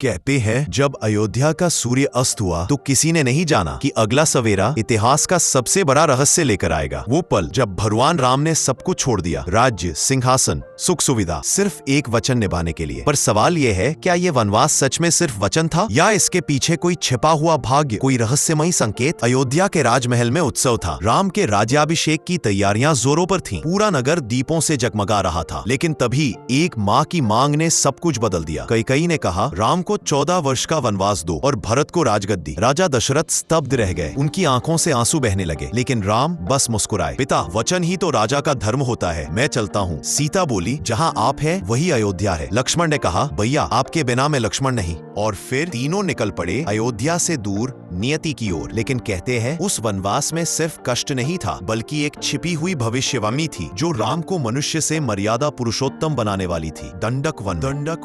कहते हैं जब अयोध्या का सूर्य अस्त हुआ तो किसी ने नहीं जाना कि अगला सवेरा इतिहास का सबसे बड़ा रहस्य लेकर आएगा। वो पल जब भगवान राम ने सब कुछ छोड़ दिया, राज्य, सिंहासन, सुख सुविधा, सिर्फ एक वचन निभाने के लिए। पर सवाल ये है, क्या ये वनवास सच में सिर्फ वचन था या इसके पीछे कोई छिपा हुआ भाग्य, कोई रहस्यमयी संकेत? अयोध्या के राजमहल में उत्सव था। राम के राज्याभिषेक की तैयारियां जोरों पर थीं। पूरा नगर दीपों से जगमगा रहा था। लेकिन तभी एक माँ की मांग ने सब कुछ बदल दिया। कैकेयी ने कहा, राम को 14 वर्ष का वनवास दो और भरत को राजगद्दी। राजा दशरथ स्तब्ध रह गए, उनकी आंखों से आंसू बहने लगे। लेकिन राम बस मुस्कुराए। पिता, वचन ही तो राजा का धर्म होता है, मैं चलता हूँ। सीता बोली, जहाँ आप है वही अयोध्या है। लक्ष्मण ने कहा, भैया आपके बिना मैं लक्ष्मण नहीं। और फिर तीनों निकल पड़े अयोध्या से दूर, नियति की ओर। लेकिन कहते हैं उस वनवास में सिर्फ कष्ट नहीं था, बल्कि एक छिपी हुई भविष्यवाणी थी जो राम को मनुष्य से मर्यादा पुरुषोत्तम बनाने वाली थी। दंडक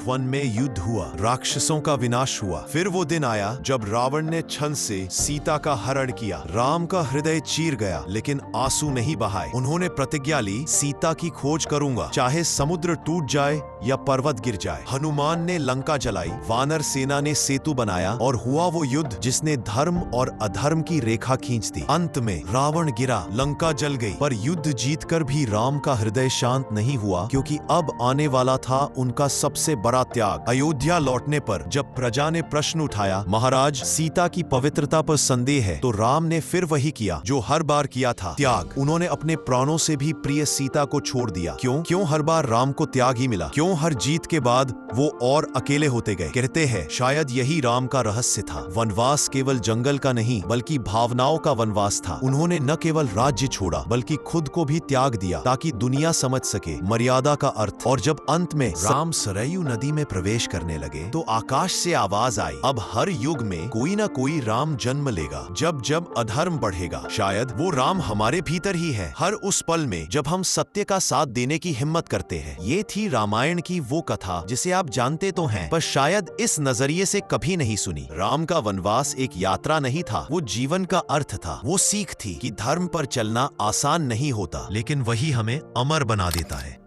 वन में युद्ध हुआ, राक्षसों का विनाश हुआ। फिर वो दिन आया जब रावण ने छल से सीता का हरण किया। राम का हृदय चीर गया, लेकिन आंसू नहीं बहाए। उन्होंने प्रतिज्ञा ली, सीता की खोज करूंगा, चाहे समुद्र टूट जाए या पर्वत गिर जाए। हनुमान ने लंका जलाई, वानर सेना ने सेतु बनाया और हुआ वो युद्ध जिसने धर्म और अधर्म की रेखा खींच दी। अंत में रावण गिरा, लंका जल गई, पर युद्ध जीतकर भी राम का हृदय शांत नहीं हुआ, क्योंकि अब आने वाला था उनका सबसे बड़ा त्याग। अयोध्या लौटने पर जब प्रजा ने प्रश्न उठाया, महाराज सीता की पवित्रता पर संदेह है, तो राम ने फिर वही किया जो हर बार किया था, त्याग। उन्होंने अपने प्राणों से भी प्रिय सीता को छोड़ दिया। क्यों हर बार राम को त्याग ही मिला? क्यों हर जीत के बाद वो और अकेले होते गए? कहते हैं शायद यही राम का रहस्य था। वनवास केवल जंगल का नहीं, बल्कि भावनाओं का वनवास था। उन्होंने न केवल राज्य छोड़ा, बल्कि खुद को भी त्याग दिया, ताकि दुनिया समझ सके मर्यादा का अर्थ। और जब अंत में राम सरयू नदी में प्रवेश करने लगे, तो आकाश से आवाज आई, अब हर युग में कोई ना कोई राम जन्म लेगा। जब जब अधर्म बढ़ेगा, शायद वो राम हमारे भीतर ही है, हर उस पल में जब हम सत्य का साथ देने की हिम्मत करते हैं। ये थी रामायण की वो कथा जिसे आप जानते तो हैं, पर शायद इस नजरिए से कभी नहीं सुनी। राम का वनवास एक यात्रा नहीं था, वो जीवन का अर्थ था। वो सीख थी कि धर्म पर चलना आसान नहीं होता, लेकिन वही हमें अमर बना देता है।